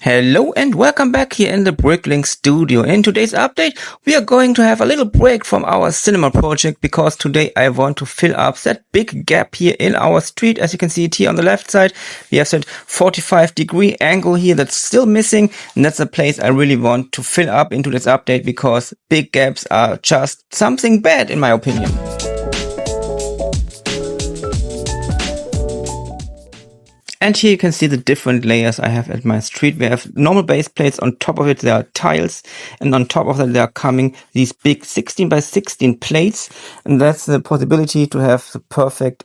Hello and welcome back here in the Bricklink studio. In today's update, we are going to have a little break from our cinema project because today I want to fill up that big gap here in our street. As you can see it here on the left side, we have that 45-degree angle here that's still missing. And that's a place I really want to fill up into this update because big gaps are just something bad in my opinion. And here you can see the different layers I have at my street. We have normal base plates. On top of it, there are tiles. And on top of that, there are coming these big 16 by 16 plates. And that's the possibility to have the perfect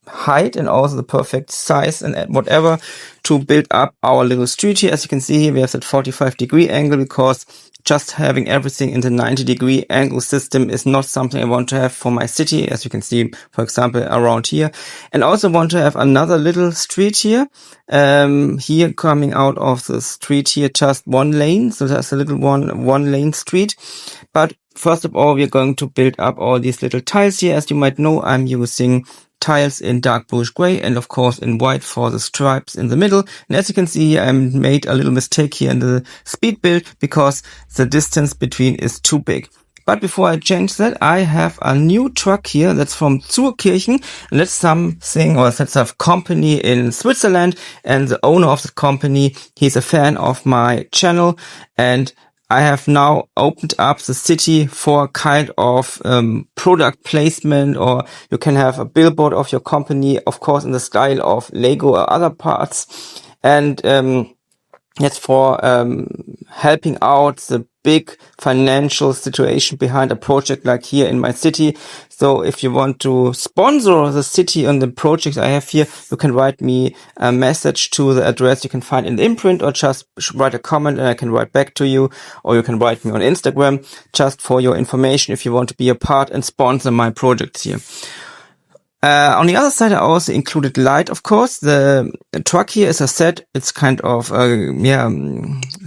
height and also the perfect size and whatever to build up our little street here. As you can see here, we have that 45-degree angle because just having everything in the 90-degree angle system is not something I want to have for my city, as you can see, for example, around here. And also want to have another little street here, here coming out of the street here, just one lane. So there's a little one lane street. But first of all, we're going to build up all these little tiles here. As you might know, I'm using tiles in dark bluish gray and of course in white for the stripes in the middle. And as you can see here, I made a little mistake here in the speed build because the distance between is too big. But before I change that, I have a new truck here that's from Zurkirchen. And that's something, or that's a company in Switzerland. And the owner of the company, he's a fan of my channel. And I have now opened up the city for kind of product placement, or you can have a billboard of your company, of course, in the style of Lego or other parts. And that's for helping out the big financial situation behind a project like here in my city. So if you want to sponsor the city on the projects I have here, you can write me a message to the address you can find in the imprint, or just write a comment and I can write back to you, or you can write me on Instagram just for your information if you want to be a part and sponsor my projects here. On the other side, I also included light, of course. The truck here, as I said, it's kind of,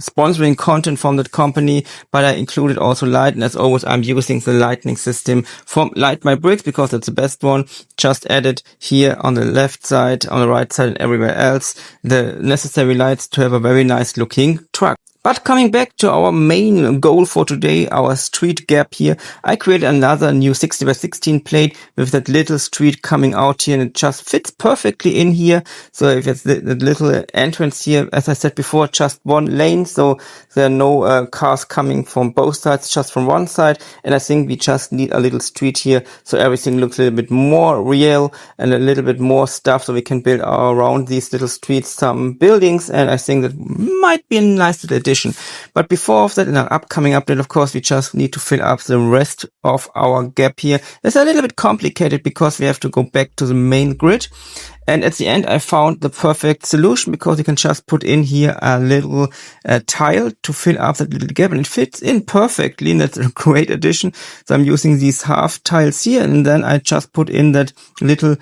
sponsoring content from that company, but I included also light. And as always, I'm using the lightning system from Light My Bricks because it's the best one. Just added here on the left side, on the right side, and everywhere else, the necessary lights to have a very nice looking truck. But coming back to our main goal for today, our street gap here, I created another new 60 by 16 plate with that little street coming out here, and it just fits perfectly in here. So if it's the little entrance here, as I said before, just one lane. So there are no cars coming from both sides, just from one side. And I think we just need a little street here so everything looks a little bit more real and a little bit more stuff so we can build around these little streets some buildings. And I think that might be a nice little addition. But before of that, in an upcoming update, of course, we just need to fill up the rest of our gap here. It's a little bit complicated because we have to go back to the main grid. And at the end, I found the perfect solution because you can just put in here a little tile to fill up that little gap, and it fits in perfectly. And that's a great addition. So I'm using these half tiles here, and then I just put in that little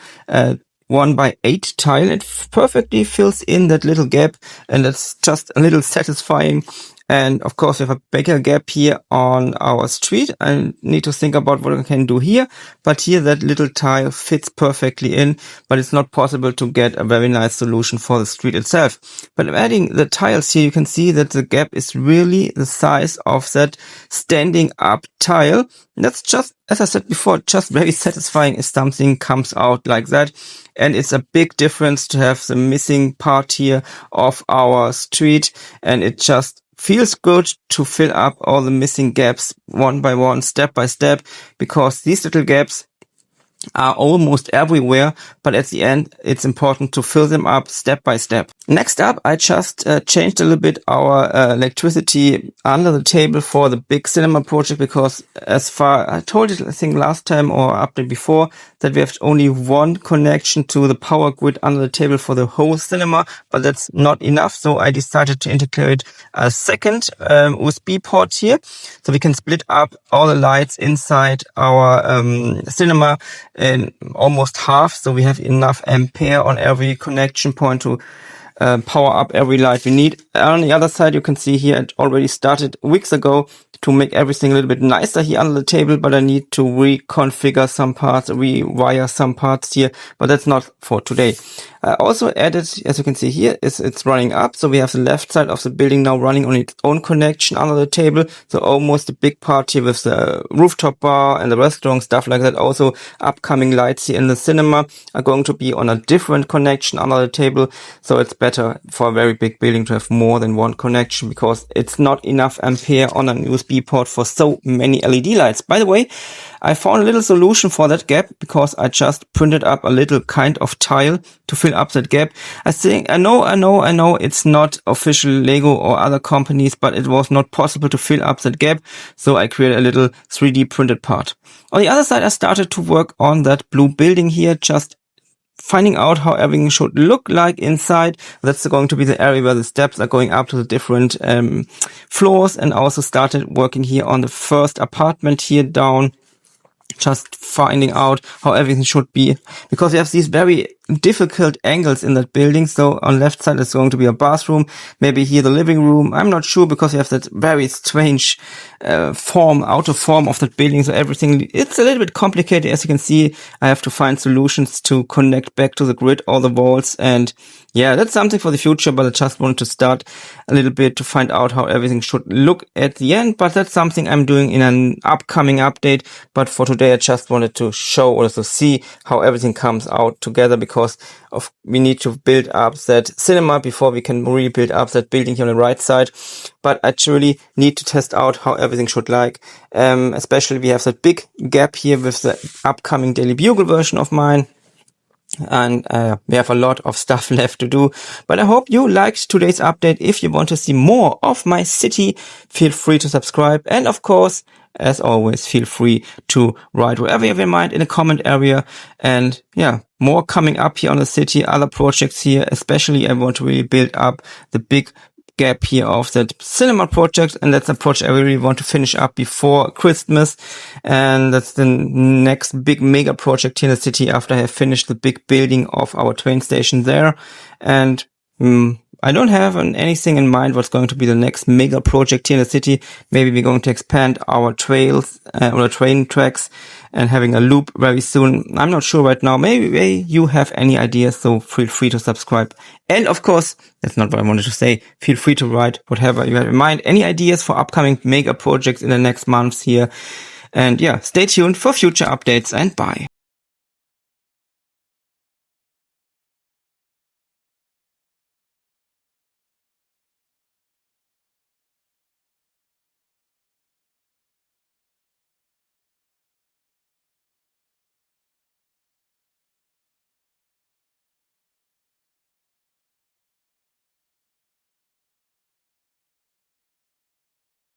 1x8 tile. It perfectly fills in that little gap, and that's just a little satisfying. And of course, we have a bigger gap here on our street. I need to think about what I can do here. But here, that little tile fits perfectly in, but it's not possible to get a very nice solution for the street itself. But adding the tiles here, you can see that the gap is really the size of that standing up tile. And that's just, as I said before, just very satisfying if something comes out like that. And it's a big difference to have the missing part here of our street. And it just feels good to fill up all the missing gaps one by one, step by step, because these little gaps are almost everywhere, but at the end, it's important to fill them up step by step. Next up, I just changed a little bit our electricity under the table for the big cinema project, because as far, I told it, I think last time or update before, that we have only one connection to the power grid under the table for the whole cinema, but that's not enough. So I decided to integrate a second USB port here, so we can split up all the lights inside our cinema in almost half. So we have enough ampere on every connection point to power up every light we need. On the other side, you can see here it already started weeks ago to make everything a little bit nicer here under the table, but I need to reconfigure some parts, rewire some parts here, but that's not for today. I also added, as you can see here, it's running up. So we have the left side of the building now running on its own connection under the table. So almost a big part here with the rooftop bar and the restaurant, stuff like that. Also upcoming lights here in the cinema are going to be on a different connection under the table. So it's better for a very big building to have more than one connection, because it's not enough ampere on an USB port for so many LED lights. By the way, I found a little solution for that gap, because I just printed up a little kind of tile to fill up that gap. I know it's not official Lego or other companies, but it was not possible to fill up that gap. So I created a little 3D printed part. On the other side, I started to work on that blue building here, just finding out how everything should look like inside. That's going to be the area where the steps are going up to the different floors, and also started working here on the first apartment here down, just finding out how everything should be, because we have these very difficult angles in that building. So on left side is going to be a bathroom, maybe here the living room, I'm not sure, because we have that very strange out of form of that building. So everything, it's a little bit complicated. As you can see, I have to find solutions to connect back to the grid all the walls, and yeah, that's something for the future, but I just wanted to start a little bit to find out how everything should look at the end. But that's something I'm doing in an upcoming update. But for today, I just wanted to show or to see how everything comes out together, because we need to build up that cinema before we can really build up that building here on the right side. But I truly need to test out how everything should like. Especially we have that big gap here with the upcoming Daily Bugle version of mine. And we have a lot of stuff left to do, but I hope you liked today's update. If you want to see more of my city, feel free to subscribe, and of course, as always, feel free to write whatever you have in mind in the comment area. And yeah, more coming up here on the city, other projects here. Especially I want to really build up the big gap here of that cinema project, and that's a project I really want to finish up before Christmas, and that's the next big mega project here in the city after I have finished the big building of our train station there. And I don't have anything in mind what's going to be the next mega project here in the city. Maybe we're going to expand our trails or train tracks and having a loop very soon. I'm not sure right now. Maybe you have any ideas, so feel free to subscribe. And of course, that's not what I wanted to say. Feel free to write whatever you have in mind. Any ideas for upcoming mega projects in the next months here. And yeah, stay tuned for future updates, and bye.